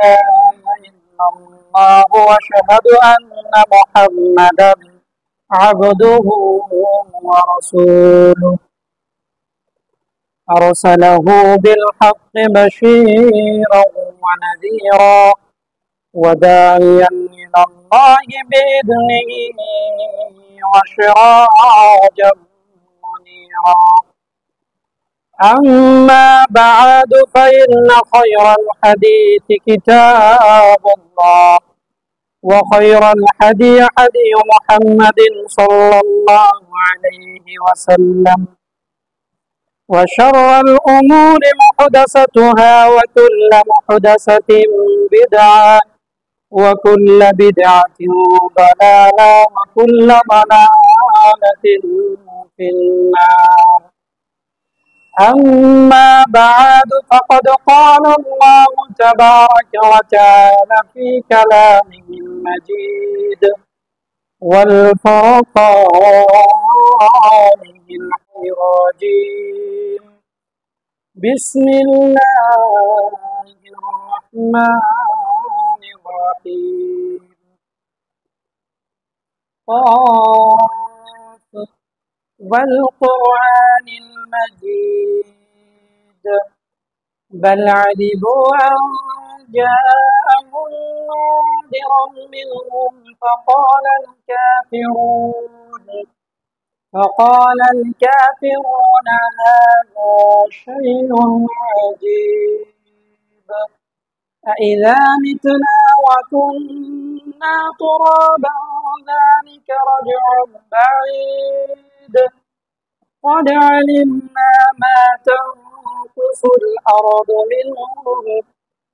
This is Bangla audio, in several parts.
إله إلا الله وأشهد أن محمدا عبده ورسوله أرسله بالحق بشيرا ونذيرا وداعيا إلى الله بإذنه وسراجا منيرا. أما بعد فإن خير الحديث كتاب الله وخير الهدي هدي محمد صلى الله عليه وسلم وشر الأمور محدثتها وكل محدثة بدعة وكل بدعة ضلالة وكل ضلالة في النار. أما بعد فقد قال الله تبارك وتعالى في كلامه المجيد والفرقان الرجيم. بسم الله الرحمن الرحيم. قاف والقرآن المجيد بل عجبوا أن جاءهم منذر منهم فقال الكافرون هذا شيء عجيب أإذا متنا وكنا ترابا ذلك رجع بعيد قد علمنا ما تنقص الأرض منهم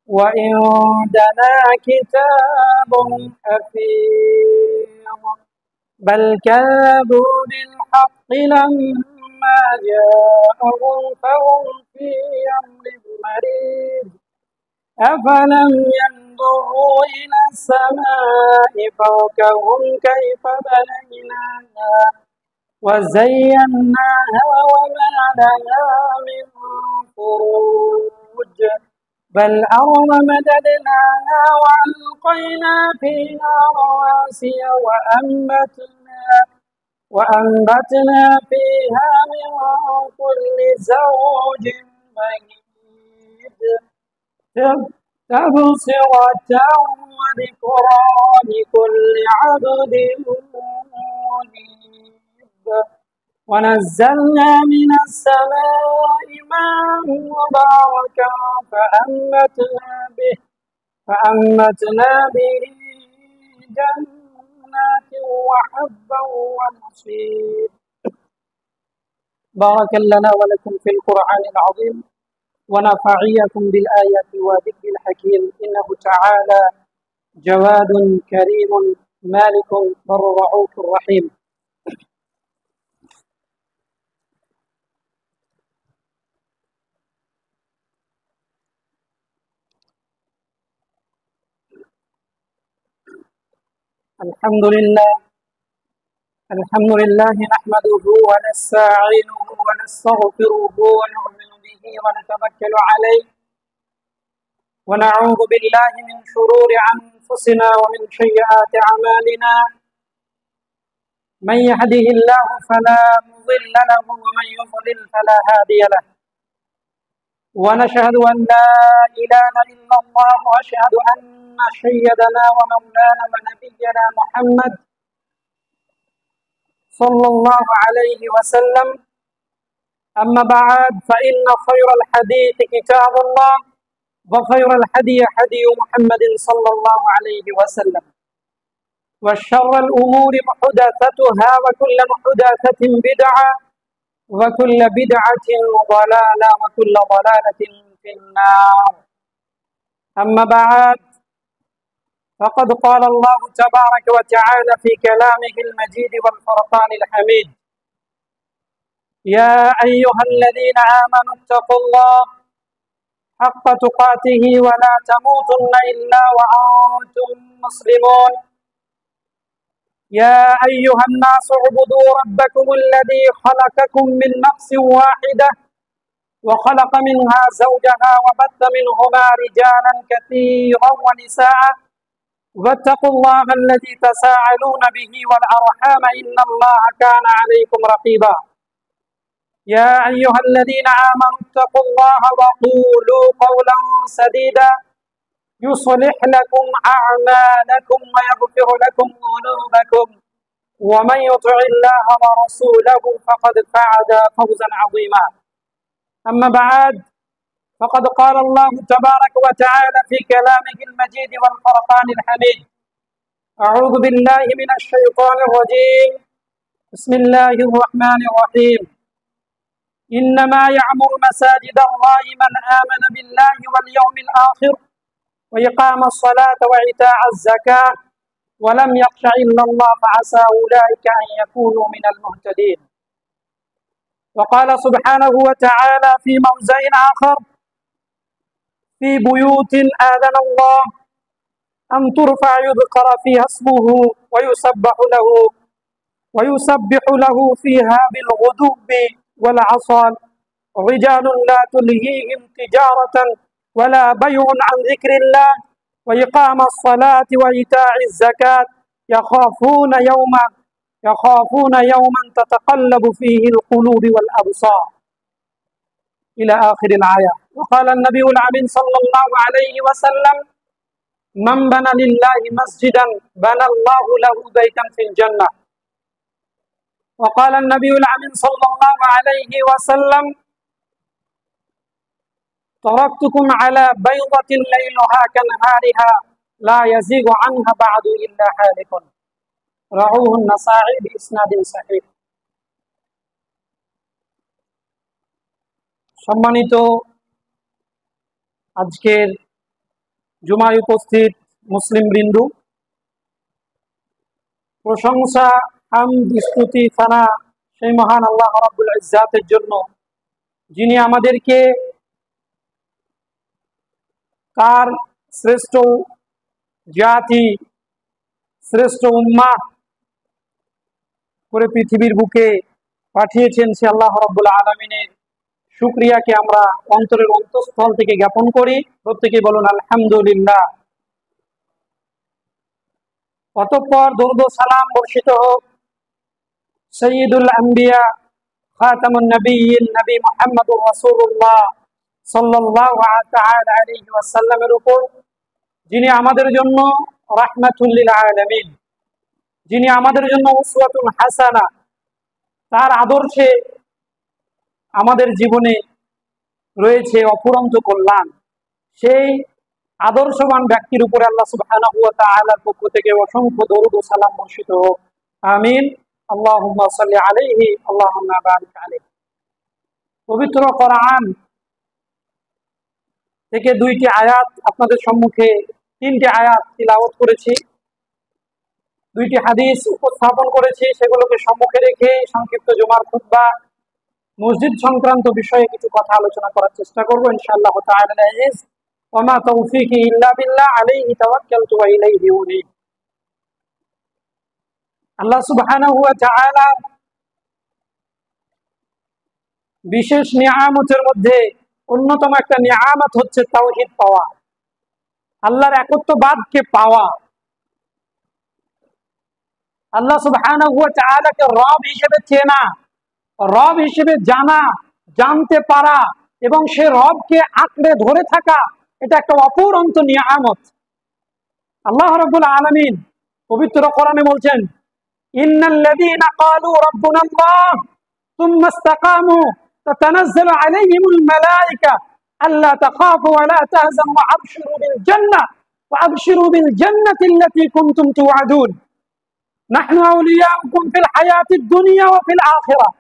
وعندنا كتاب حفيظ بل كذبوا بالحق لما جاءهم فهم في أمر مريض أفلم ينظروا إلى السماء فوقهم كيف بنيناها وزيناها وما لها من فروج بل أرض مددناها وألقينا فيها رواسي وأنبتنا فيها من كل زوج مهيد تبصرة وذكرى لكل عبد منيب ونزلنا من السماء ماء مباركا فأنبتنا به جنات وحبا ونصير. بارك لنا ولكم في القرآن العظيم ونفعيكم بالآيات وذكر الحكيم إنه تعالى جواد كريم مالك بر رؤوف رحيم. الحمد لله نحمده ونستعينه ونستغفره ونؤمن به ونتوكل عليه ونعوذ بالله من شرور أنفسنا ومن سيئات أعمالنا من يهده الله فلا مضل له ومن يضلل فلا هادي له ونشهد أن لا إله إلا الله وأشهد أن سيدنا ومولانا ونبينا محمد صلى الله عليه وسلم. أما بعد فإن خير الحديث كتاب الله وخير الهدي هدي محمد صلى الله عليه وسلم وشر الأمور محدثاتها وكل محدثة بدعة وكل بدعة ضلالة وكل ضلالة في النار. أما بعد فقد قال الله تبارك وتعالى في كلامه المجيد والفرقان الحميد يا أيها الذين آمنوا اتقوا الله حق تقاته ولا تموتن إلا وأنتم مسلمون يا أيها الناس اعبدوا ربكم الذي خلقكم من نفس واحدة وخلق منها زوجها وبث منهما رجالا كثيرا ونساء واتقوا الله الذي تساءلون به والأرحام إن الله كان عليكم رقيبا يا أيها الذين آمنوا اتقوا الله وقولوا قولا سديدا يصلح لكم أعمالكم ويغفر لكم ذنوبكم ومن يطع الله ورسوله فقد فاز فوزا عظيما أما بعد فقد قال الله تبارك وتعالى في كلامه المجيد والفرقان الحميد أعوذ بالله من الشيطان الرجيم بسم الله الرحمن الرحيم إنما يعمر مساجد الله من آمن بالله واليوم الآخر وإقام الصلاة وإيتاء الزكاة ولم يخش إلا الله فعسى أولئك أن يكونوا من المهتدين وقال سبحانه وتعالى في موضع آخر في بيوت آذن الله أن ترفع يذكر فيها اسمه ويسبح له فيها بالغدو والعصال رجال لا تلهيهم تجارة ولا بيع عن ذكر الله وإقام الصلاة وإيتاء الزكاة يخافون يوما تتقلب فيه القلوب والأبصار إلى آخر الآية وقال النبي الأمين صلى الله عليه وسلم من بنى لله مسجدا بنى الله له بيتا في الجنة وقال النبي الأمين صلى الله عليه وسلم تركتكم على بيضة ليلها كنهارها لا يزيغ عنها بعد إلا هالك رواه النسائي بإسناد صحيح সম্মানিত আজকের জুমায় উপস্থিত মুসলিম বৃন্দু, প্রশংসা হামদ স্তুতি ফানা সেই মহান আল্লাহ রাব্বুল ইজ্জাতের জন্য, যিনি আমাদেরকে তার শ্রেষ্ঠ জাতি শ্রেষ্ঠ উম্মাহ করে পৃথিবীর বুকে পাঠিয়েছেন। সে আল্লাহ রাব্বুল আলামিনের শুকরিয়াকে আমরা অন্তরের অন্তঃস্থল থেকে জ্ঞাপন করি। প্রত্যেকে বলুন আলহামদুলিল্লাহ। অতঃপর দরুদ ও সালাম বর্ষিত হোক সাইয়্যিদুল আম্বিয়া খাতামুন নবিয়্যিন নবী মুহাম্মদুর রাসূলুল্লাহ সাল্লাল্লাহু তাআলা আলাইহি ওয়াসাল্লামের উপর, যিনি আমাদের জন্য রাহমাতুল লিল আলামিন, যিনি আমাদের জন্য উসওয়াতুন হাসানা। তার আদর্শে আমাদের জীবনে রয়েছে অফুরন্ত কল্যাণ। সেই আদর্শবান ব্যক্তির উপরে আল্লাহ সুবহানাহু ওয়া তাআলার পক্ষ থেকে অসংখ্য দরুদ ও সালাম বর্ষিত হোক, আমিন। আল্লাহুম্মা সাল্লি আলাইহি আল্লাহুম্মা বারিক আলাইহি। পবিত্র কোরআন থেকে দুইটি আয়াত আপনাদের সম্মুখে, তিনটি আয়াত তিলাওয়াত করেছি, দুইটি হাদিস উপস্থাপন করেছি। সেগুলোকে সম্মুখে রেখে সংক্ষিপ্ত জুমার খুতবা মসজিদ সংক্রান্ত বিষয়ে কিছু কথা আলোচনা করার চেষ্টা করব ইনশাআল্লাহ তাআলা আজিজ। ওয়া মা তাওফীকি ইল্লা বিল্লাহ আলাইহি তাওয়াক্কালতু ওয়া ইলাইহি উনীব। আল্লাহ সুবহানাহু ওয়া তাআলা বিশেষ নিয়ামতের মধ্যে অন্যতম একটা নিয়ামত হচ্ছে তাওহীদ পাওয়া, আল্লাহর একত্ববাদকে পাওয়া, আল্লাহ সুবহানাহু ওয়া তাআলাকে রব হিসেবে চেনা, রব হিসেবে জানা, জানতে পারা এবং সে রবকে আঁকড়ে ধরে থাকা, এটা একটা অপূরন্ত নিয়ামত। আল্লাহ রাব্বুল আলামিন পবিত্র কোরআনে বলছেন, ইন্নাল্লাযীনা ক্বালু রাব্বুনাল্লাহ সুম্মা ইসতাকামু তাতানাজ্জালু আলাইহিমুল মালায়েকা আল্লা তাখাফু ওয়া লা তাহজানু ওয়া আবশিরু বিল জান্নাতি আল্লাতী কুনতুম তুআদুন নাহনু আউলিয়াউকুম ফিল হায়াতিদ দুনিয়া ওয়া ফিল আখিরাহ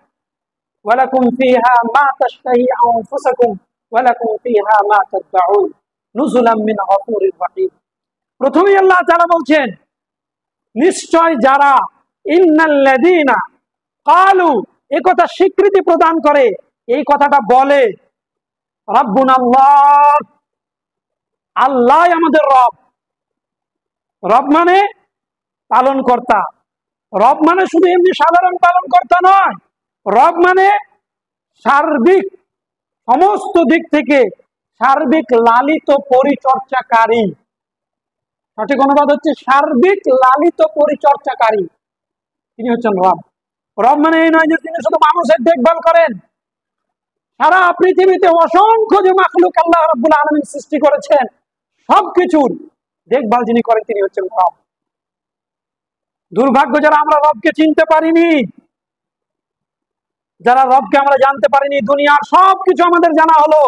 ওয়া লাকুম ফীহা মা তাশতাহি আনফুসুকুম ওয়া লাকুম ফীহা মা তাদউন নুজুলাম মিন গফুরির রহিম। প্রথমেই আল্লাহ তাআলা বলছেন, নিশ্চয় যারা ইন্নাল্লাযীনা ক্বালু, এই কথা স্বীকৃতি প্রদান করে, এই কথাটা বলে, রাব্বুনাল্লাহ, আল্লাহ আমাদের রব। রব মানে পালন কর্তা। রব মানে শুধু এমনি সাধারণ পালন কর্তা নয়, রব মানে সার্বিক সমস্ত দিক থেকে সার্বিক লালিত পরিচর্যাকারী। সঠিক অনুবাদ হচ্ছে সার্বিক লালিত পরিচর্যাকারী। তিনি হচ্ছেন রব। রব মানে এই নয় যে তিনি শুধু মানুষের দেখভাল করেন। সারা পৃথিবীতে অসংখ্য যে মাখলুক আল্লাহ রাব্বুল আলামিন সৃষ্টি করেছেন, সবকিছুর দেখভাল যিনি করেন তিনি হচ্ছেন রব। দুর্ভাগ্য যারা আমরা রবকে চিনতে পারিনি, যারা রবকে আমরা জানতে পারিনি। দুনিয়ার সবকিছু আমাদের জানা হলো,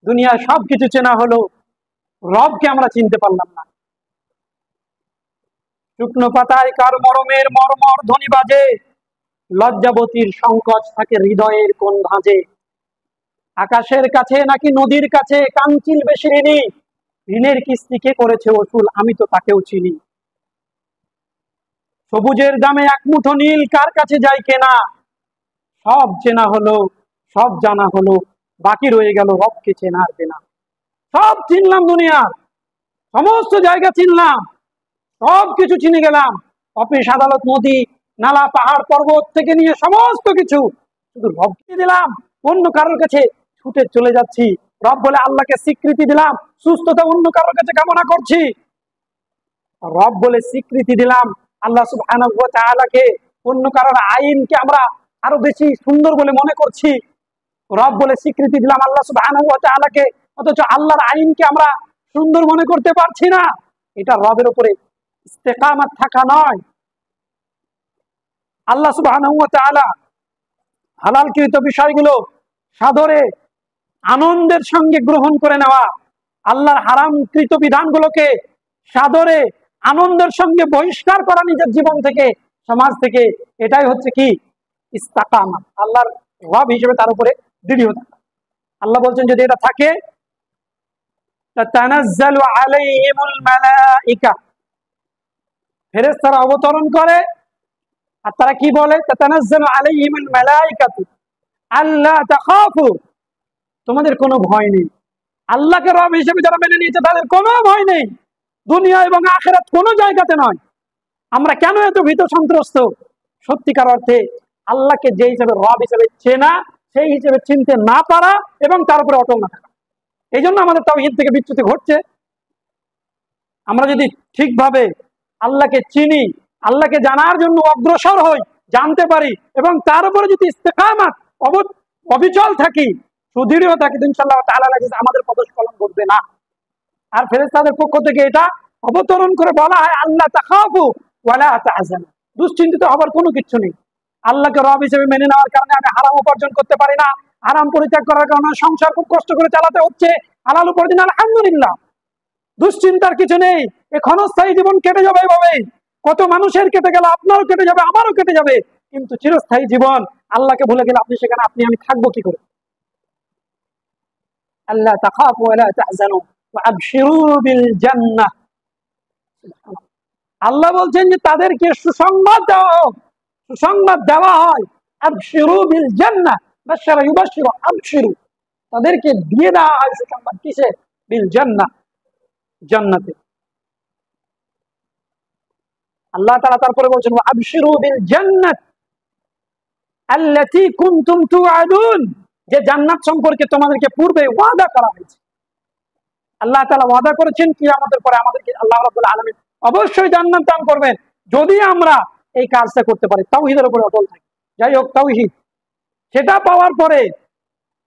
দুনিয়ার সবকিছু চেনা হলো, রবকে আমরা চিনতে পারলাম না। শুকনো পাতায় কার মরমের মর্মর ধ্বনি বাজে, লজ্জাবতীর সংকোচ থাকে হৃদয়ের কোন ভাঁজে। আকাশের কাছে নাকি নদীর কাছে কাঞ্চিল বেশি ঋণী, ঋণের কিস্তি কে করেছে ওসুল আমি তো তাকেও চিনি। সবুজের দামে এক মুঠো নীল কার কাছে যাই কেনা, সব চেনা হলো, সব জানা হলো, বাকি রয়ে গেল রবকে চেনার দেনা। সব চিনলাম, দুনিয়ার সমস্ত জায়গা চিনলাম, সব কিছু চিনে গেলাম, অফিস আদালত নদী নালা পাহাড় পর্বত থেকে নিয়ে সমস্ত কিছু, শুধু রবকে দিলাম, অন্য কারোর কাছে ছুটে চলে যাচ্ছি। রব বলে আল্লাহকে স্বীকৃতি দিলাম, সুস্থতা অন্য কারোর কাছে কামনা করছি। রব বলে স্বীকৃতি দিলাম আল্লাহ সুবহানাহু ওয়া তাআলাকে, অন্য কারোর আইনকে আমরা আরো বেশি সুন্দর বলে মনে করছি। রব বলে স্বীকৃতি দিলাম আল্লাহ সুবহানাহু ওয়া তাআলাকে, অথচ আল্লাহর আইনকে আমরা সুন্দর মনে করতে পারছি না। এটা রবের উপরে ইস্তেকামাত থাকা নয়। আল্লাহ সুবহানাহু ওয়া তাআলা হালালকৃত বিষয়গুলো সাদরে আনন্দের সঙ্গে গ্রহণ করে নেওয়া, আল্লাহর হারামকৃত বিধানগুলোকে সাদরে আনন্দের সঙ্গে বহিষ্কার করা নিজের জীবন থেকে, সমাজ থেকে, এটাই হচ্ছে কি ইস্তেকামাত। আল্লাহর রব হিসেবে তার উপরে দৃঢ় থাকা। আল্লাহ বলছেন যদি এটা থাকে, তাতানাজ্জালু আলাইহিমুল মালাইকা, ফেরেশতারা অবতরণ করে, আর তারা কি বলে তাতানাজ্জালু আলাইহিমুল মালাইকাতু আল্লা তাখাফু, তোমাদের কোনো ভয় নেই। আল্লাহকে রব হিসেবে যারা মেনে নিয়েছে তাদের কোনো ভয় নেই, দুনিয়া এবং আখিরাত কোনো জায়গাতে নয়। আমরা কেন এত ভীত সন্ত্রস্ত? সত্যিকার অর্থে আল্লাহকে যে হিসেবে রব হিসেবে চেনা, সেই হিসেবে চিনতে না পারা এবং তার উপরে অটল না থাকা। এই জন্য আমাদের তাওহীদ থেকে বিচ্যুতি ঘটছে। আমরা যদি ঠিকভাবে আল্লাহকে চিনি, আল্লাহকে জানার জন্য অগ্রসর হই, জানতে পারি, এবং তার উপরে যদি ইস্তেকামাত অবিচল থাকি, সুদৃঢ় থাকি, ইনশাআল্লাহ তাআলা আমাদের পদস্খলন ঘটবে না। আর ফেরেশতাদের পক্ষ থেকে এটা অবতরণ করে বলা হয় আল্লাহ তাখাফু ওয়ালা তাহজানু, দুশ্চিন্তিত হবার কোনো কিছু নেই। আল্লাহকে রব হিসেবে মেনে নেওয়ার কারণে আমি হারাম উপার্জন করতে পারি না, হারাম পরিত্যাগ করার কারণে সংসার খুব কষ্ট করে চালাতে হচ্ছে, হালাল উপার্জন আলহামদুলিল্লাহ, দুশ্চিন্তার কিছু নেই। এই ক্ষণস্থায়ী জীবন কেটে যাবে এভাবেই, কত মানুষের কেটে গেল, আপনারও কেটে যাবে, আমারও কেটে যাবে, কিন্তু চিরস্থায়ী জীবন। আল্লাহকে ভুলে গেলে আপনি সেখানে, আপনি আমি থাকবো কি করে? আল্লাহ তাখাফু ওয়ালা তাহজানু ওয়া আবশিরু বিল জান্নাহ। আল্লাহ বলছেন যে তাদেরকে সুসংবাদ দেওয়া হোক, সুসংবাদ দেওয়া হয়। আবশিরু বিল জান্নাহ, বাশশারা ইউবাশশিরু, আবশিরু, তাদেরকে দিয়ে দেওয়া হয় সুসংবাদ। কিসে? বিল জান্নাহ, জান্নাতে। আল্লাহ তাআলা তারপরে বলছেন ওয়া আবশিরু বিল জান্নাত আল্লাতী কুনতুম তুআদুন, যে জান্নাত সম্পর্কে তোমাদেরকে পূর্বে ওয়াদা করা হয়েছে। আল্লাহ তাআলা ওয়াদা করেছেন কিয়ামতের পরে আমাদেরকে আল্লাহ রাব্বুল আলামিন অবশ্যই জান্নাত দান করবেন, যদি আমরা এই কাজটা করতে পারি, তাওহীদের উপরে অটল থাকি। যাই হোক, তাওহীদ সেটা পাওয়ার পরে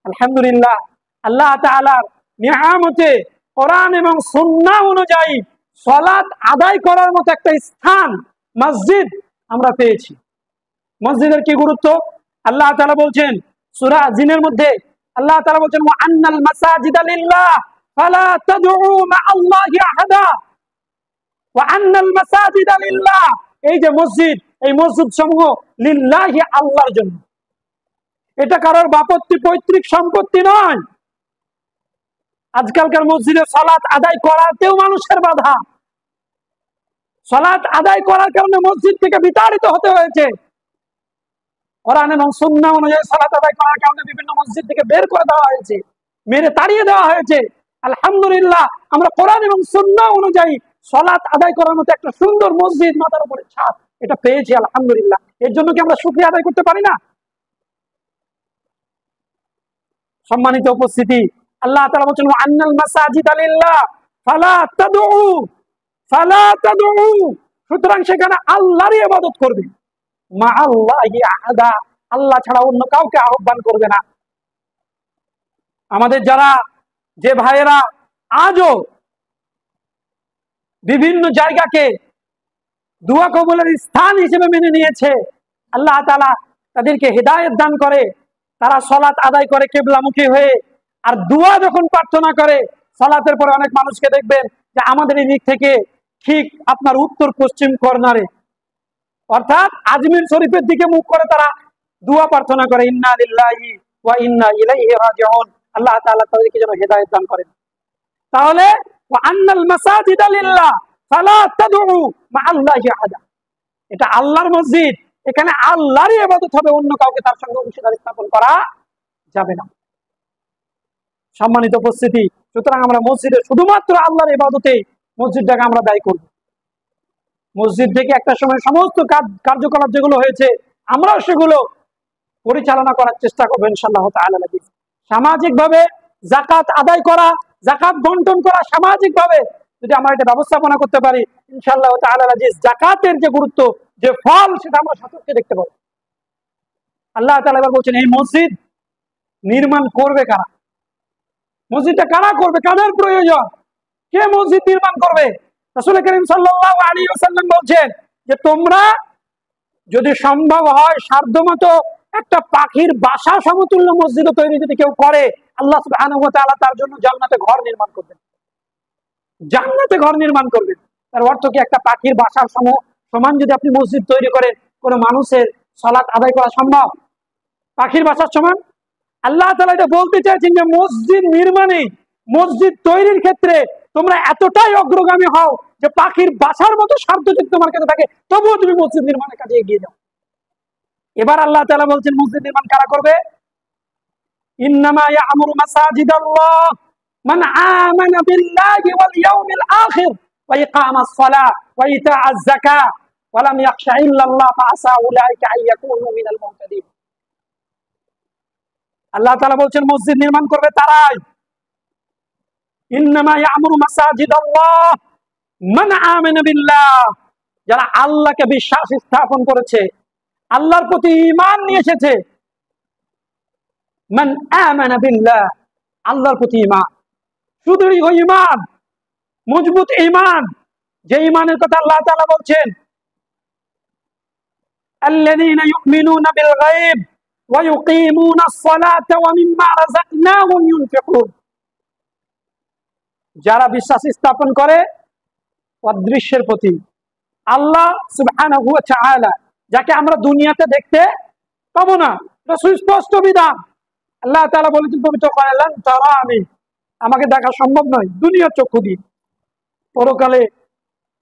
আলহামদুলিল্লাহ আল্লাহ তাআলার নিয়ামতে কোরআন এবং সুন্নাহ অনুযায়ী সালাত আদায় করার মতো একটা স্থান, মসজিদ আমরা পেয়েছি। মসজিদের কি গুরুত্ব আল্লাহ তাআলা বলছেন সূরা জিনের মধ্যে, আল্লাহ তাআলা বলছেন ওয়া আন্নাল মাসাজিদা লিল্লাহ ফালা তাদউ মা'আল্লাহি আহাদা, ওয়া আন্নাল মাসাজিদা লিল্লাহ, এই যে মসজিদ, এই মসজিদ সমূহ লিল্লাহি, আল্লাহর জন্য। এটা কারোর বাপত্তি পৈতৃক সম্পত্তি নয়। আজকালকার মসজিদে সালাত আদায় করাতেও মানুষের বাধা, সালাত আদায় করার কারণে মসজিদ থেকে বিতাড়িত হতে হয়েছে। কোরআন এবং সুন্নাহ অনুযায়ী সালাত আদায় করার কারণে বিভিন্ন মসজিদ থেকে বের করে দেওয়া হয়েছে, মেরে তাড়িয়ে দেওয়া হয়েছে। আলহামদুলিল্লাহ আমরা কোরআন এবং সুন্নাহ অনুযায়ী সালাত আদায় করার মতো একটা সুন্দর মসজিদ, মাথার উপরে ছাদ, এটা পেয়েছি আলহামদুলিল্লাহ। এর জন্য কি আমরা শুকরিয়া আদায় করতে পারি না? সম্মানিত উপস্থিতি, আল্লাহ তাআলা বলেন আন্নাল মাসাজিদা লিল্লাহ ফালা তাদউ, সুতরাং সেখানে আল্লাহরই ইবাদত করবে, মা আল্লাহি আহাদা, আল্লাহ ছাড়া অন্য কাউকে আহ্বান করবে না। আমাদের যারা যে ভাইয়েরা আজও বিভিন্ন জায়গাকে দুয়া কবুলের স্থান হিসেবে মেনে নিয়েছে, আল্লাহ তাআলা তাদেরকে হেদায়েত দান করে। তারা সালাত আদায় করে কিবলামুখী হয়ে, আর দুয়া যখন প্রার্থনা করে সালাতের পরে অনেক মানুষকে দেখবেন যে আমাদের এই দিক থেকে ঠিক আপনার উত্তর পশ্চিম কর্নারে, অর্থাৎ আজমির শরীফের দিকে মুখ করে তারা দুয়া প্রার্থনা করে, ইন্না লিল্লাহি ওয়া ইন্না ইলাইহি রাজিউন। আল্লাহ তাআলা তাদেরকে যেন হেদায়েত দান করেন। তাহলে ওয়া আন্নাল মাসাজিদা লিল্লাহ ফালা তাদউ মা আল্লাহি আহাদা, এটা আল্লাহর মসজিদ, এখানে আল্লাহরই ইবাদত হবে, অন্য কাউকে তার সঙ্গে অংশীদার স্থাপন করা যাবে না। সম্মানিত উপস্থিতি, সুতরাং আমরা মসজিদে শুধুমাত্র আল্লাহর ইবাদতে মসজিদটাকে আমরা ব্যয় করব। মসজিদ থেকে একটা সময় সমস্ত কার্যকলাপ যেগুলো হয়েছে আমরাও সেগুলো পরিচালনা করার চেষ্টা করবো ইনশাআল্লাহ তাআলা। সামাজিকভাবে যাকাত আদায় করা, যাকাত বন্টন করা, সামাজিকভাবে যদি আমরা এটা ব্যবস্থাপনা করতে পারি ইনশাআল্লাহ তাআলা, যাকাতের যে গুরুত্ব, যে ফল, সেটা আমরা সচক্ষে দেখতে পাবো। আল্লাহ তাআলা এবার বলছেন এই মসজিদ নির্মাণ করবে কারা? মসজিদটা কারা করবে? কাদের প্রয়োজন? কে মসজিদ নির্মাণ করবে? রাসূল করিম সাল্লাল্লাহু আলাইহি ওয়াসাল্লাম বলছেন যে তোমরা যদি সম্ভব হয় সাধ্যমতো একটা পাখির বাসা সমতুল্য মসজিদ তৈরি যদি কেউ করে, আল্লাহ সুবহানাহু ওয়া তাআলা তার জন্য জান্নাতে ঘর নির্মাণ করবেন। জান্নাতে ঘর নির্মাণ করবেন, তার অর্থ কি একটা পাখির বাসার সমান যদি আপনি মসজিদ তৈরি করেন, কোন মানুষের সালাত আদায় করা সম্ভব পাখির বাসার সমান? আল্লাহ তাআলা এটা বলতে চাইছেন যে মসজিদ নির্মাণে, মসজিদ তৈরির ক্ষেত্রে তোমরা এতটাই অগ্রগামী হও যে পাখির বাসার মতো স্বার্থ যদি তোমার কাছে থাকে তবুও তুমি মসজিদ নির্মাণের কাজে এগিয়ে যাও। এবার আল্লাহ তাআলা বলছেন মসজিদ নির্মাণ কারা করবে? ইন্নামা ইয়া'মুরু মাসাজিদাল্লাহ মান আমানা বিল্লাহি ওয়াল ইয়াউমিল আখির ওয়া ইকামাস সালাহ ওয়া ইতাআজ যাকাহ ওয়া লাম ইয়াখশা ইল্লাল্লাহ ফাআসা উলাইকা আন ইয়াকুনু মিনাল মুহতাদিন। আল্লাহ তাআলা বলছেন মসজিদ নির্মাণ করবে তারাই। ইন্নামা ইয়া'মুরু মাসাজিদাল্লাহ মান আমানা বিল্লাহ, যারা আল্লাহকে বিশ্বাস স্থাপন করেছে, আল্লাহর প্রতি ঈমান নিয়ে এসেছে। মান আমানা বিল্লাহ, আল্লাহর প্রতি ঈমান, শুধুই ওই ঈমান, মজবুত ঈমান, যে ঈমানের কথা আল্লাহ তাআলা বলছেন আল্লাযীনা ইউমিনুনা বিল গায়ব ওয়া ইউকিমুনাস সালাতা ওয়া মিম্মা রাযাকনাহুম ইউনফিকুন, যারা বিশ্বাস স্থাপন করে অদৃশ্যের প্রতি, আল্লাহ সুবহানাহু ওয়া তাআলা, যাকে আমরা দুনিয়াতে দেখতে পাবো না, এটা সুস্পষ্ট বিধান। আল্লাহ তাআলা বলেছেন পবিত্র কোরআনে, লান তারানি, আমাকে দেখা সম্ভব নয় দুনিয়ার চক্ষু দিয়ে। পরকালে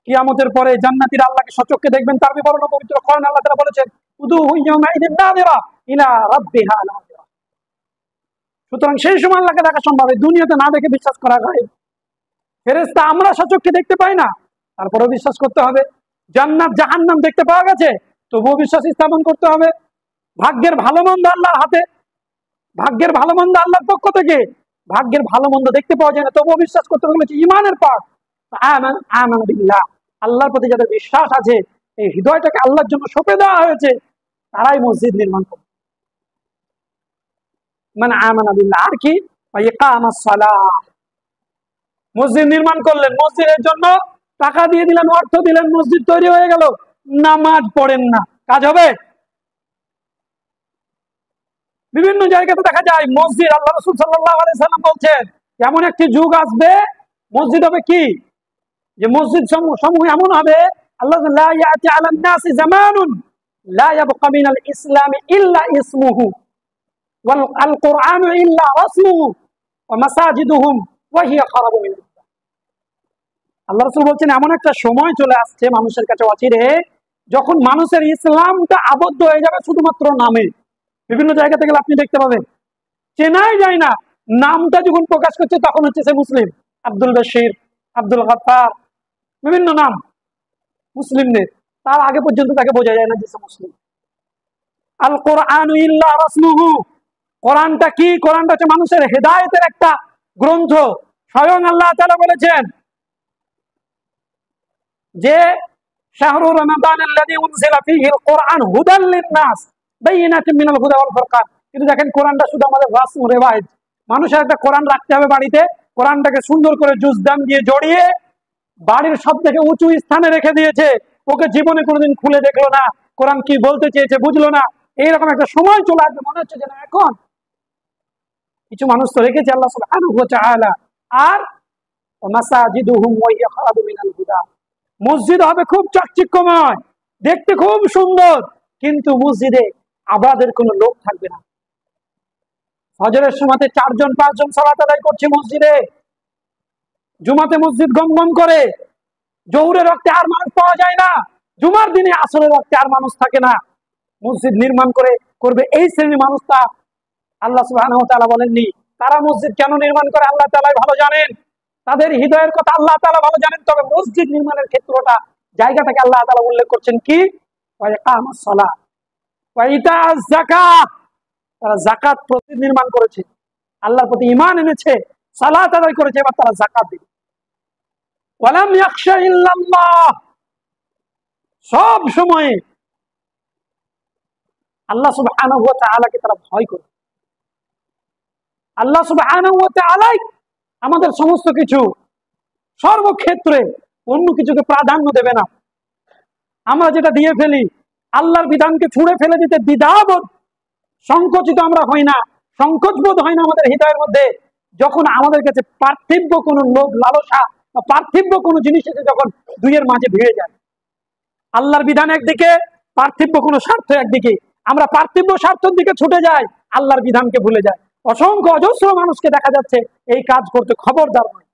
কিয়ামতের পরে জান্নাতীরা আল্লাহকে সচক্ষে দেখবেন, তার বিবরণ পবিত্র কোরআনে আল্লাহ তাআলা বলেছেন উদুহু ইয়াউমাইদিন নাযিরা ইলা রাব্বিহা নাযিরা। সুতরাং সেই সময় আল্লাহকে দেখা সম্ভব, দুনিয়াতে না দেখে বিশ্বাস করা যায়। ফেরেশতা আমরা সচক্ষে দেখতে পাই না, তারপরেও বিশ্বাস করতে হবে। জান্নাত জাহান্নাম দেখতে পাওয়া গেছে, তবুও বিশ্বাস স্থাপন করতে হবে। ভাগ্যের ভালো মন্দ আল্লাহর হাতে, ভাগ্যের ভালো মন্দ আল্লাহর পক্ষ থেকে, ভাগ্যের ভালো মন্দ দেখতে পাওয়া যায় না, তবুও বিশ্বাস করতে হবে। ঈমানের পাঠ আমানা বিল্লাহ, আল্লাহর প্রতি যাদের বিশ্বাস আছে, এই হৃদয়টাকে আল্লাহর জন্য সঁপে দেওয়া হয়েছে, তারাই মসজিদ নির্মাণ করবে। মানে আমানা বিল্লাহ, আর কি? ইকামাস সালাহ, মসজিদ নির্মাণ করলেন, মসজিদের জন্য টাকা দিয়ে দিলেন, অর্থ দিলেন, মসজিদ তৈরি হয়ে গেল, নামাজ পড়েন না, কাজ হবে? বিভিন্ন জায়গাতে দেখা যায় মসজিদ, আল্লাহ রাসূল সাল্লাল্লাহু আলাইহি সাল্লাম বলছেন এমন একটি যুগ আসবে, মসজিদ হবে কি, যে মসজিদ সমূহ এমন হবে, আল্লাহ লা ইয়াতি আলান নাসি জামানুন লা ইয়াবকা মিনাল ইসলামি ইল্লা ইসমুহু ওয়াল কুরআনু ইল্লা রাসমুহু ওয়া মাসাজিদুহুম ওয়া হিয়া খারাবু মিন। আল্লাহ রাসূল বলছেন এমন একটা সময় চলে আসছে মানুষের কাছে অচিরে, যখন মানুষের ইসলামটা আবদ্ধ হয়ে যাবে শুধুমাত্র নামে। বিভিন্ন জায়গা থেকে আপনি দেখতে পাবেন চেনাই যায় না, নামটা যখন প্রকাশ করছে তখন হচ্ছে সে মুসলিম। আব্দুল বশির, আব্দুল গফফার, বিভিন্ন নাম মুসলিমদের, তার আগে পর্যন্ত তাকে বোঝা যায় না যে সে মুসলিম। আল কোরআনু ইল্লা রাসমুহু কোরআনটা কি? কোরআনটা হচ্ছে মানুষের হেদায়েতের একটা গ্রন্থ। স্বয়ং আল্লাহ তাআলা বলেছেন যে শাহরু রমাদান আল্লাযী উনজিলা ফীহিল কুরআন হুদাল লিন-নাস বাইয়িনাতিন মিনাল হুদা ওয়াল ফুরকান। কিন্তু দেখেন কোরআনটা শুধু আমাদের রাসম রেওয়াজ। মানুষের একটা কোরআন রাখতে হবে বাড়িতে, কোরআনটাকে সুন্দর করে জুজদান দিয়ে জড়িয়ে বাড়ির সব থেকে উঁচু স্থানে রেখে দিয়েছে। ওকে জীবনে কোনোদিন খুলে দেখলো না, কোরআন কি বলতে চেয়েছে বুঝলো না। এইরকম একটা সময় চলে আসবে, মনে হচ্ছে যে না এখন কিছু মানুষ তো রেখেছে আল্লাহ সুবহানাহু ওয়া তাআলা। আর মাসাজিদুহুম ওয়া হিয়া খারাবু মিনাল হুদা, মসজিদ হবে খুব চাকচিক্যময়, দেখতে খুব সুন্দর, কিন্তু মসজিদে আবাদের কোনো লোক থাকবে না। ফজরের সময়তে 4-5 জন সালাত আদায় করছে মসজিদে, জুমাতে মসজিদ গম গম করে, জোহরের রক্তে আর মানুষ পাওয়া যায় না, জুমার দিনে আসরের রক্তে আর মানুষ থাকে না। মসজিদ নির্মাণ করবে এই শ্রেণীর মানুষটা আল্লাহ সুবহানাহু ওয়া তাআলা বলেননি। তারা মসজিদ কেন নির্মাণ করে আল্লাহ তাআলাই ভালো জানেন, তাদের হৃদয়ের কথা আল্লাহ তাআলা ভালো জানেন। তবে মসজিদ নির্মাণের ক্ষেত্রটা, জায়গাটাকে আল্লাহ তাআলা উল্লেখ করছেন কি? ওয়া ইকামাস সালাহ ওয়া ইতাআজ যাকাত। তারা যাকাত প্রতি নির্মাণ করেছে, আল্লাহর প্রতি ঈমান এনেছে, সালাত আদায় করেছে, এবার তারা যাকাত দিবে। ওয়ালাম ইয়াখশা ইল্লাল্লাহ, সব সময়ে আল্লাহ সুবহানাহু ওয়া তাআলাকে তারা ভয় করে। আল্লাহ সুবহানাহু ওয়া তাআলা আমাদের সমস্ত কিছু, সর্বক্ষেত্রে অন্য কিছুকে প্রাধান্য দেবে না। আমরা যেটা দিয়ে ফেলি, আল্লাহর বিধানকে ছুঁড়ে ফেলে দিতে দ্বিধাবোধ, সংকোচিত আমরা হই না, সংকোচ বোধ হয় না আমাদের হৃদয়ের মধ্যে, যখন আমাদের কাছে পার্থিব কোনো লোভ লালসা বা পার্থিব কোনো জিনিস এসে যখন দুইয়ের মাঝে ভিড়ে যায়। আল্লাহর বিধান একদিকে, পার্থিব কোনো স্বার্থ একদিকে, আমরা পার্থিব স্বার্থের দিকে ছুটে যাই, আল্লাহর বিধানকে ভুলে যায়। অসংখ্য অজস্র মানুষকে দেখা যাচ্ছে এই কাজ করতে, খবরদার নয়।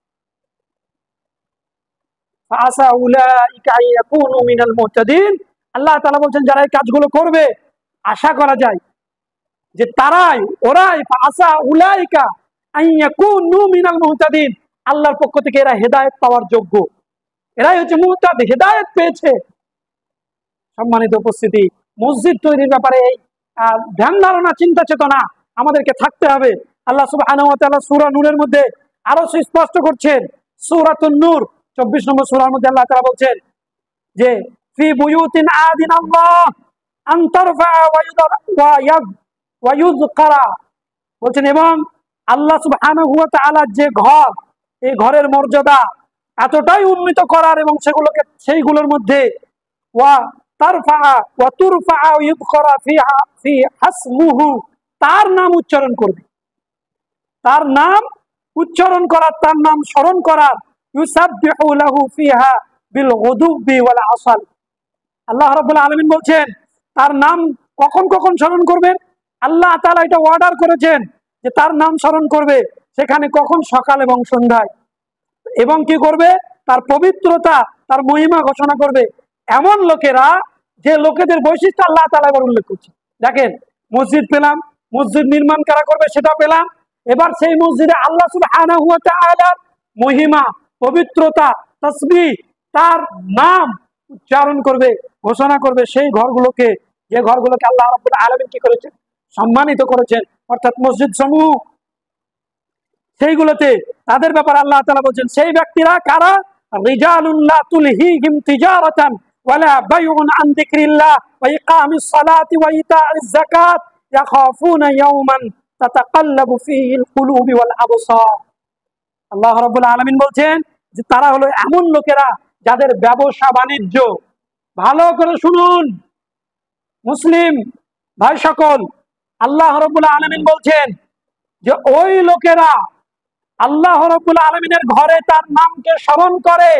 আল্লাহ তাআলা বলছেন যারা এই কাজগুলো করবে, আশা করা যায় যে ওরাই আল্লাহর পক্ষ থেকে এরা হেদায়েত পাওয়ার যোগ্য, এরাই হচ্ছে মুহতাদি, হেদায়েত পেয়েছে। সম্মানিত উপস্থিতি, মসজিদ তৈরির ব্যাপারে এই ধ্যান ধারণা, চিন্তা চেতনা আমাদেরকে থাকতে হবে। আল্লাহ সুবহানাহু ওয়া তাআলা সূরা নূরের মধ্যে আরো স্পষ্ট করছেন। সূরাতুন নূর 24 নম্বর সূরার মধ্যে আল্লাহ তাআলা বলছেন যে ফি বুয়ুতিন আদিন আল্লাহ আন তারফা ওয়া ইউযকারা, বলছেন এবং আল্লাহ সুবহানাহু ওয়া তাআলা যে ঘর, এই ঘরের মর্যাদা এতটাই উন্নীত করার এবং সেইগুলোর মধ্যে ওয়া তারফা ওয়া তুরফা ওয়া ইউযকারা ফি হাসমুহু, তার নাম উচ্চারণ করবে, তার নাম উচ্চারণ করার, তার নাম স্মরণ করার, ইউসাববিহু লাহু ফিহা বিল গুদুবি ওয়াল আসাল। আল্লাহ রাব্বুল আলামিন বলছেন তার নাম কখন কখন স্মরণ করবেন। আল্লাহ তাআলা এটা অর্ডার করেছেন যে তার নাম স্মরণ করবে, সেখানে কখন? সকাল এবং সন্ধ্যায়। এবং কি করবে? তার পবিত্রতা, তার মহিমা ঘোষণা করবে। এমন লোকেরা, যে লোকেদের বৈশিষ্ট্য আল্লাহ তাআলা এবার উল্লেখ করছে। দেখেন, মসজিদ পেলাম, মসজিদ নির্মাণ কারা করবে সেটা পেলাম, এবার সেই মসজিদে আল্লাহ সুবহানাহু ওয়া তাআলার মহিমা, পবিত্রতা, তাসবিহ, তার নাম উচ্চারণ করবে, ঘোষণা করবে সেই ঘরগুলোকে, যে ঘরগুলোকে আল্লাহ রাব্বুল আলামিন কি করেছেন? সম্মানিত করেছেন, অর্থাৎ মসজিদ সমূহ। সেইগুলোতে তাদের ব্যাপারে আল্লাহ তাআলা বলছেন সেই ব্যক্তিরা কারা? রিজালুন লা তুলহিহিম তিজারাতান ওয়ালা বাইউন আন যিকরিল্লাহ ওয়া ইকামিস সালাতি ওয়া ইতা'iজ যাকাত ইয়াখাফুনা ইয়াওমান তাতাকাল্লাবু ফীহিল কুলুবু ওয়াল আবসার। আল্লাহ রাব্বুল আলামিন বলছেন যে তারা হলো এমন লোকেরা যাদের ব্যবসা বাণিজ্য, ভালো করে শুনুন মুসলিম ভাই সকল, আল্লাহ রাব্বুল আলামিন বলছেন যে ওই লোকেরা আল্লাহ রাব্বুল আলামিনের ঘরে তার নামকে স্মরণ করে,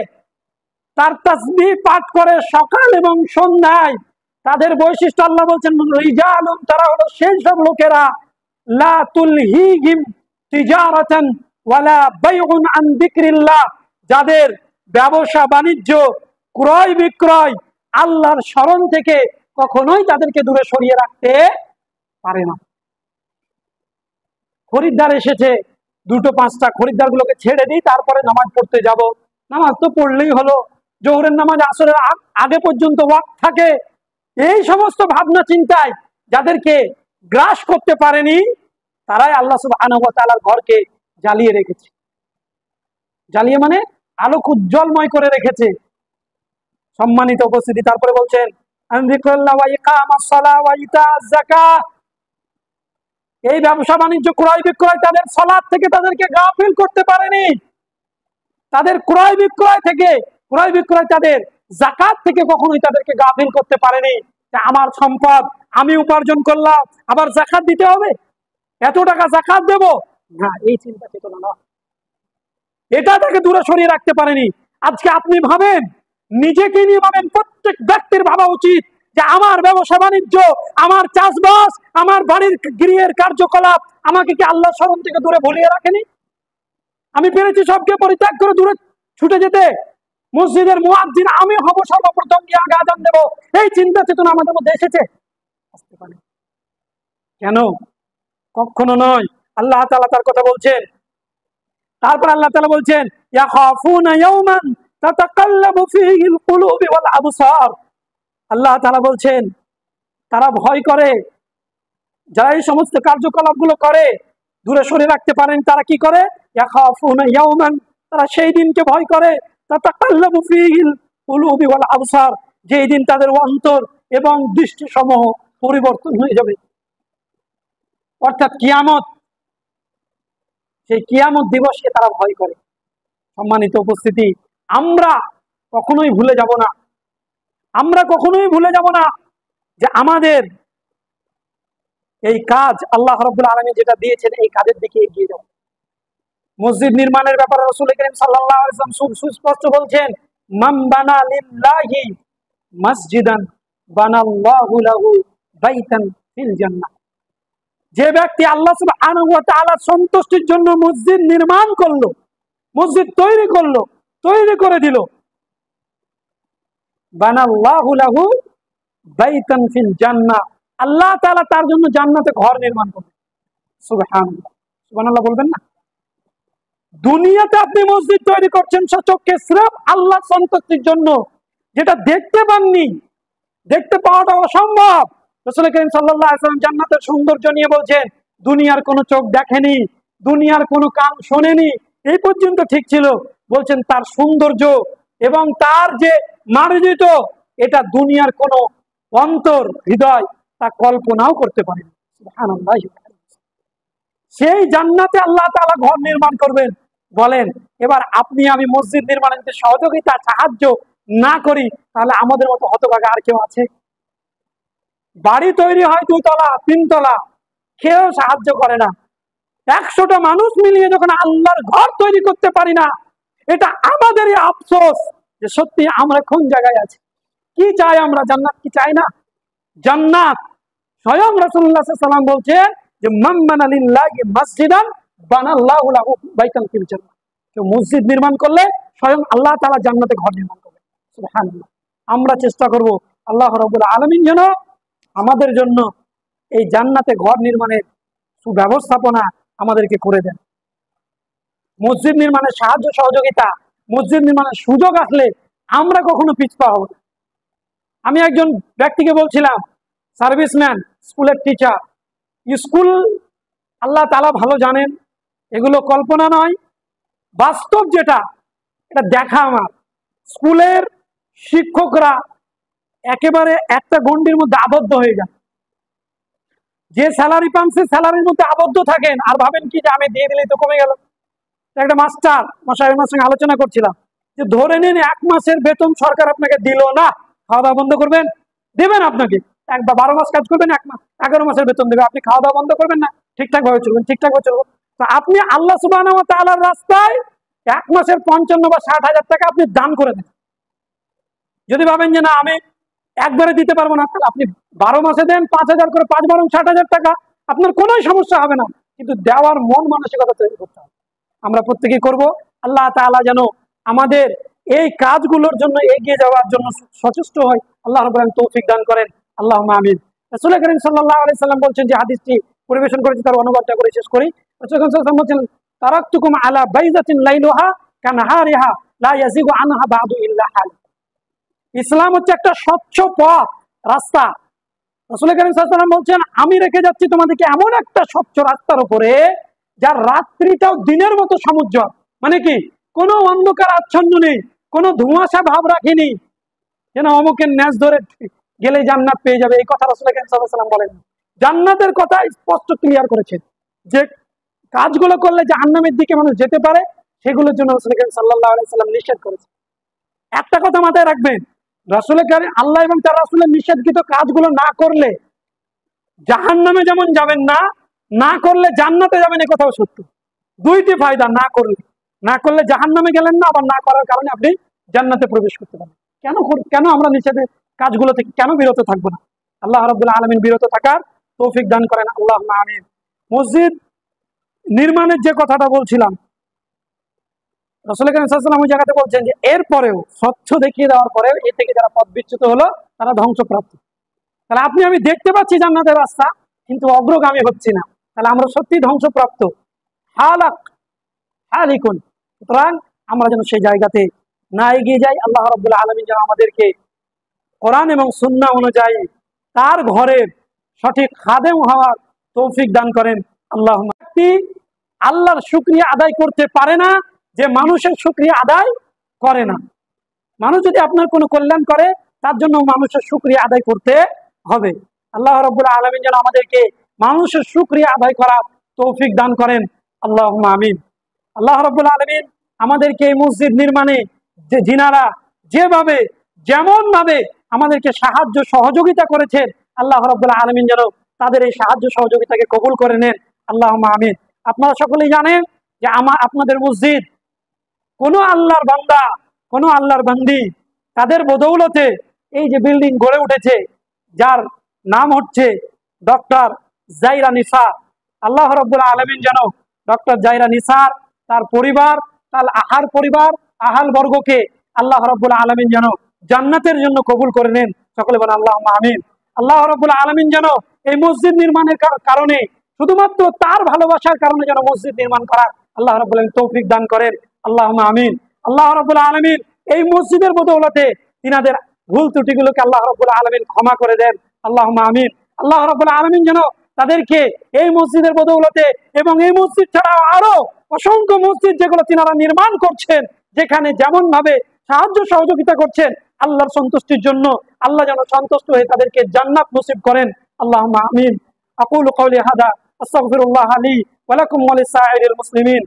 তার তাসবিহ পাঠ করে সকাল এবং সন্ধ্যায়। তাদের বৈশিষ্ট্য আল্লাহ বলছেন রিজালুন, তারা হলো সেই সব লোকেরা লা তুলহিহিম তিজারাতান ওয়ালা বাইউন আন যিকরিল্লাহ, যাদের ব্যবসা বাণিজ্য, ক্রয় বিক্রয় আল্লাহর স্মরণ থেকে কখনোই তাদেরকে দূরে সরিয়ে রাখতে পারে না। খরিদ্দার এসেছে, 2-5টা খরিদ্দার গুলোকে ছেড়ে দিই, তারপরে নামাজ পড়তে যাব। নামাজ তো পড়লেই হলো, জোহরের নামাজ আসরের আগে পর্যন্ত ওয়াক্ত থাকে। এই সমস্ত ভাবনা চিন্তায় যাদেরকে গ্রাস করতে পারেনি, তারাই আল্লাহ সুবহানাহু ওয়া তাআলার ঘরকে জ্বালিয়ে রেখেছে। জ্বালিয়ে মানে আলোক উজ্জ্বলময় করে রেখেছে। সম্মানিত উপস্থিতি, তারপরে বলছেন এই ব্যবসা বাণিজ্য ক্রয় বিক্রয় তাদের সালাত থেকে তাদেরকে গাফিল করতে পারেনি, তাদের ক্রয় বিক্রয় তাদের যাকাত থেকে কখনোই তাদেরকে গাফিল করতে পারেনি। আমার সম্পদ আমি উপার্জন করলাম, আবার যাকাত দিতে হবে, এত টাকা যাকাত দেব না, এই চিন্তা চেতনা নয়, এটা তাকে দূরে সরিয়ে রাখতে পারেনি। আজকে আপনি ভাবেন, নিজেকে নিয়ে ভাবেন, প্রত্যেক ব্যক্তির ভাবা উচিত যে আমার ব্যবসা বাণিজ্য, আমার চাষবাস, আমার বাড়ির গৃহের কার্যকলাপ আমাকে কি আল্লাহ স্মরণ থেকে দূরে ভুলিয়ে রাখেনি? আমি পেরেছি সবকে পরিত্যাগ করে দূরে ছুটে যেতে। মসজিদের মুয়াজ্জিন আমি হব, সর্বপ্রথম গিয়ে আগে আযান দেব, এই চিন্তা চেতনা আমাদের মধ্যে এসেছে? আসতে পারে কেন? কখনো নয়। আল্লাহ তাআলা তার কথা বলছেন, তারপর আল্লাহ তাআলা বলছেন ইয়াখাফুনা ইয়াওমান তাতাকাল্লাবু ফীহিল কুলুবু ওয়াল আবসার। আল্লাহ তাআলা বলছেন তারা ভয় করে, যারা এই সমস্ত কার্যকলাপগুলো করে দূরে সরে রাখতে পারেন, তারা কি করে? ইয়াখাফুনা ইয়াওমান, তারা সেই দিনকে ভয় করে, তাতাকাল্লাবু ফীহিল কুলুবু ওয়াল আবসার, যেই দিন তাদের অন্তর এবং দৃষ্টি সমূহ পরিবর্তন হয়ে যাবে, অর্থাৎ কিয়ামত। সেই কিয়ামত দিবসকে তারা ভয় করে। সম্মানিত উপস্থিতি, আমরা কখনোই ভুলে যাব না, যে আমাদের এই কাজ আল্লাহ রাব্বুল আলামিন যেটা দিয়েছেন এই কাজের দিকে এগিয়ে যাব। মসজিদ নির্মাণের ব্যাপারে রাসূল করিম সাল্লাল্লাহু আলাইহি ওয়াসাল্লাম সুস্পষ্ট বলছেন, মান বানা লিল্লাহি মসজিদান বানাল্লাহু লাহু বাইতান ফিল জান্নাহ। যে ব্যক্তি আল্লাহ সুবহানাহু ওয়া তাআলার সন্তুষ্টির জন্য মসজিদ নির্মাণ করলো, মসজিদ তৈরি করে দিল, বানাল্লাহু লাহু বাইতান ফিল জান্নাহ, আল্লাহ তাআলা তার জন্য জান্নাতে ঘর নির্মাণ করবেন। সুবহানাল্লাহ, সুবহানাল্লাহ বলবেন না? দুনিয়াতে আপনি মসজিদ তৈরি করছেন সচক্ষে সির্ফ আল্লাহর সন্তুষ্টির জন্য, যেটা দেখতে পাননি, দেখতে পাওয়াটা অসম্ভব। রাসূল করিম সাল্লাল্লাহু আলাইহি ওয়াসাল্লাম জান্নাতের সৌন্দর্য নিয়ে বলছেন, দুনিয়ার কোনো চোখ দেখেনি, দুনিয়ার কোনো কান শোনেনি, এই পর্যন্ত ঠিক ছিল। বলছেন তার সৌন্দর্য এবং তার যে মার্জিত, এটা দুনিয়ার কোনো অন্তর হৃদয় তা কল্পনাও করতে পারে না। সুবহানাল্লাহ। সেই জান্নাতে আল্লাহ তাআলা ঘর নির্মাণ করবেন। বলেন, এবার আপনি আমি মসজিদ নির্মাণে যদি সহযোগিতা সাহায্য না করি, তাহলে আমাদের মতো হতভাগা আর কেউ আছে? বাড়ি তৈরি হয় 2 তলা 3 তলা, কেউ সাহায্য করে না। 100টা মানুষ মিলিয়ে যখন আল্লাহর ঘর তৈরি করতে পারি না, এটা আমাদেরই আফসোস যে সত্যি আমরা কোন জায়গায় আছি। কি চাই আমরা? জান্নাত কি চাই না? জান্নাত স্বয়ং রাসূলুল্লাহ সাল্লাল্লাহু আলাইহি ওয়াসাল্লাম বলছেন যে মান বানা লিল্লাহি মসজিদান বানাল্লাহু লাহু বাইতান ফিল জান্নাহ। কেউ মসজিদ নির্মাণ করলে স্বয়ং আল্লাহ তাআলা জান্নাতে ঘর নির্মাণ করবেন। সুবহানাল্লাহ। আমরা চেষ্টা করব আল্লাহ রাব্বুল আলামিন যেন আমাদের জন্য এই জান্নাতে ঘর নির্মাণের সুব্যবস্থাপনা আমাদেরকে করে দেন। মসজিদ নির্মাণের সাহায্য সহযোগিতা, মসজিদ নির্মাণের সুযোগ আসলে আমরা কখনো পিছপা হব না। আমি একজন ব্যক্তিকে বলছিলাম, সার্ভিসম্যান, স্কুলের টিচার, স্কুল আল্লাহ তাআলা ভালো জানেন, এগুলো কল্পনা নয়, বাস্তব যেটা, এটা দেখা আমার। স্কুলের শিক্ষকরা একেবারে একটা গণ্ডির মধ্যে আবদ্ধ হয়ে যান, যে স্যালারি পান সে স্যালারির মধ্যে আবদ্ধ থাকেন, আর ভাবেন কি যে আমি দিয়ে দিলেই তো কমে গেল। একটা মাস্টার মশাই, ওনার সঙ্গে আলোচনা করছিলাম যে ধরে নিন 1 মাসের বেতন সরকার আপনাকে দিল না, খাওয়া দাওয়া বন্ধ করবেন? দেবেন আপনাকে। 12 মাস কাজ করবেন, 1 মাস 11 মাসের বেতন দেবে, আপনি খাওয়া দাওয়া বন্ধ করবেন না? ঠিকঠাক ভাবে চলবেন, ঠিকঠাক ভাবে চলবেন। তো আপনি আল্লাহ সুবহানাহু ওয়া তাআলার রাস্তায় 1 মাসের 55 বা 60,000 টাকা আপনি দান করে দেন। যদি ভাবেন যে না আমি একবারে দিতে পারবো না, তাহলে আপনি 12 মাসে দেন 5,000 করে, 5 12 60,000 টাকা, আপনার কোনো সমস্যা হবে না। কিন্তু দেওয়ার মন মানসিকতা তৈরি করতে হবে। আমরা প্রত্যেকেই করব। আল্লাহ তাআলা যেন আমাদের এই কাজগুলোর জন্য এগিয়ে যাওয়ার জন্য সচেষ্ট হয়, আল্লাহ রাব্বুল আলামিন তৌফিক দান করেন। আল্লাহুম্মা আমিন। রাসূল করিম সাল্লাল্লাহু আলাইহি সাল্লাম বলছেন, যে হাদিসটি পরিবেশন করেছি তার অনুবাদটা করে শেষ করি। রাসূল করিম সাল্লাল্লাহু আলাইহি সাল্লাম বলছেন, তারাকতুকুম আলা বাইদাতিন লাইলুহা কানাহারিহা লা ইয়াজিগু আনহা বাদু ইল্লা হাল। ইসলাম হচ্ছে একটা স্বচ্ছ পথ, রাস্তা, রাসূল কারীম সাল্লাল্লাহু আলাইহি ওয়াসাল্লাম বলছেন, আমি রেখে যাচ্ছি তোমাদেরকে এমন একটা স্বচ্ছ রাস্তার উপরে যার রাত্রিটাও দিনের মতো সমুজ্জ্বল। মানে কি, কোনো অন্ধকার আচ্ছন্ন নেই, কোনো ধোঁয়াশা ভাব রাখেনি, যেন অমুকের ন্যাস ধরে গেলে জান্নাত পেয়ে যাবে, এই কথা রাসূল কারীম সাল্লাল্লাহু আলাইহি ওয়াসাল্লাম বলেন। জান্নাতের কথা স্পষ্ট ক্লিয়ার করেছেন, যে কাজগুলো করলে জাহান্নামের দিকে মানুষ যেতে পারে সেগুলোর জন্য রাসূল কারীম সাল্লাল্লাহু আলাইহি ওয়াসাল্লাম নিষেধ করেছেন। একটা কথা মাথায় রাখবেন, রাসূল কারীম আল্লাহ এবং তার রাসূলের নিষেধকৃত কাজগুলো না করলে জাহান্নামে যেমন যাবেন না, না করলে জান্নাতে যাবেন, এই কথাও সত্য। দুইটি ফায়দা, না করলে জাহান্নামে গেলেন না, আবার না করার কারণে আপনি জান্নাতে প্রবেশ করতে পারেন। কেন আমরা নিষেধের কাজগুলো থেকে কেন বিরত থাকবো না? আল্লাহ রাব্বুল আলামিন বিরত থাকার তৌফিক দান করেন, আল্লাহুম্মা আমিন। মসজিদ নির্মাণের যে কথাটা বলছিলাম, রাসূল কারীম সাল্লাল্লাহু আলাইহি ওয়াসাল্লাম ওই জায়গাতে বলছেন যে এরপরেও, স্বচ্ছ দেখিয়ে দেওয়ার পরেও এ থেকে যারা পথ বিচ্যুত হলো তারা ধ্বংসপ্রাপ্ত। তাহলে আপনি আমি দেখতে পাচ্ছি জান্নাতের রাস্তা, কিন্তু অগ্রগামী হচ্ছি না, তাহলে আমরা সত্যি ধ্বংসপ্রাপ্ত। হালিকুন। সুতরাং আমরা যেন সেই জায়গাতে না এগিয়ে যাই। আল্লাহ রাব্বুল আলামিন যেন আমাদেরকে কোরআন এবং সুন্নাহ অনুযায়ী তার ঘরের সঠিক খাদেম হওয়ার তৌফিক দান করেন, আল্লাহুম্মা। আল্লাহর শুকরিয়া আদায় করতে পারে না যে মানুষের শুকরিয়া আদায় করে না। মানুষ যদি আপনার কোনো কল্যাণ করে, তার জন্য মানুষের শুকরিয়া আদায় করতে হবে। আল্লাহ রাব্বুল আলামিন যেন আমাদেরকে মানুষের শুকরিয়া আদায় করার তৌফিক দান করেন, আল্লাহুম্মা আমিন। আল্লাহ রাব্বুল আলামিন আমাদেরকে এই মসজিদ নির্মাণে যিনারা যেভাবে যেমন ভাবে আমাদেরকে সাহায্য সহযোগিতা করেছেন, আল্লাহ রাব্বুল আলামিন যেন তাদের এই সাহায্য সহযোগিতাকে কবুল করে নেন, আল্লাহুম্মা আমিন। আপনারা সকলেই জানেন যে আপনাদের মসজিদ কোন আল্লাহর বান্দা, কোন আল্লাহর বান্দি, তাদের বদৌলতে এই যে বিল্ডিং গড়ে উঠেছে, যার নাম হচ্ছে ডক্টর জাইরা নিসা। আল্লাহ রাব্বুল আলামিন যেন ডক্টর জাইরা নিসার, তার পরিবার, তার আহাল বর্গকে আল্লাহ রাব্বুল আলামিন যেন জান্নাতের জন্য কবুল করে নেন, সকলে বলেন আল্লাহুম্মা আমিন। আল্লাহ রাব্বুল আলামিন যেন এই মসজিদ নির্মাণের কারণে, শুধুমাত্র তার ভালোবাসার কারণে যেন মসজিদ নির্মাণ করার আল্লাহ রাব্বুল আলামিন তৌফিক দান করেন, আল্লাহুম্মা আমিন। আল্লাহ রাব্বুল আলামিন এই মসজিদের বদৌলতে তিনাদের ভুল ত্রুটিগুলোকে আল্লাহ রাব্বুল আলামিন ক্ষমা করে দেন, আল্লাহুম্মা আমিন। আল্লাহ রাব্বুল আলামিন যেন তাদেরকে এই মসজিদের বদৌলতে এবং এই মসজিদ ছাড়াও আরো অসংখ্য মসজিদ যেগুলো তিনারা নির্মাণ করছেন, যেখানে যেমন ভাবে সাহায্য সহযোগিতা করছেন আল্লাহর সন্তুষ্টির জন্য, আল্লাহ যেন সন্তুষ্ট হয়ে তাদেরকে জান্নাত নসিব করেন, আল্লাহুম্মা আমিন। আকুলু কওলি হাদা আস্তাগফিরুল্লাহ লি ওয়া লাকুম ওয়া লিসাইরিল মুসলিমিন।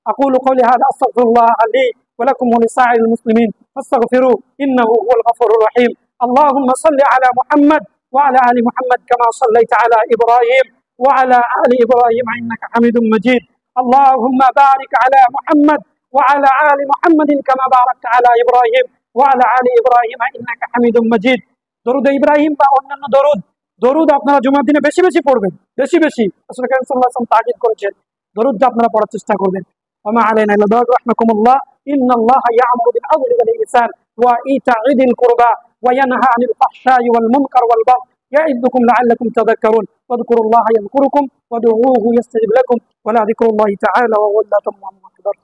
আকুলু কওলি হাদা আস্তাগফিরুল্লাহ লি ওয়া লাকুম ওয়া লিসাইরিল মুসলিমিন ফাস্তাগফিরু ইন্নাহু হুয়াল গফুরুর রহিম। আল্লাহুম্মা সাল্লি আলা মুহাম্মাদ ওয়া আলা আলি মুহাম্মাদ কামা সাল্লাইতা আলা ইব্রাহিম ওয়া আলা আলি ইব্রাহিম ইন্নাকা হামিদুম মাজিদ। আল্লাহুম্মা বারিক আলা মুহাম্মাদ ওয়া আলা আলি মুহাম্মাদিন কামা বারাকতা আলা ইব্রাহিম ওয়া আলা আলি ইব্রাহিম ইন্নাকা হামিদুম মাজিদ। দরুদ ইব্রাহিম বা অন্যান্য দরুদ আপনারা জুমার দিনে বেশি বেশি পড়বেন, বেশি বেশি। রাসূল কারীম সাল্লাল্লাহু আলাইহি ওয়াসাল্লাম তাকিদ করেছেন, দরুদটা আপনারা পড়ার চেষ্টা করবেন। ওয়া মা আলাইনা ইল্লা বালাগ, রাহমাকুমুল্লাহ। ইন্নাল্লাহা ইয়া'মুরু বিল আদলি ওয়াল ইহসান ওয়া ইতা'i যিল কুরবা ওয়া ইয়ানহা আনিল ফাহশাই ওয়াল মুনকার ওয়াল বাগই ইয়া'iদুকুম লা'আল্লাকুম তাযাক্কারুন। ওয়াযকুরুল্লাহা ইয়াযকুরুকুম ওয়াদউহু ইয়াস্তাজিব লাকুম ওয়া লা যিকরুল্লাহি তাআলা ওয়া হুয়া আকবার।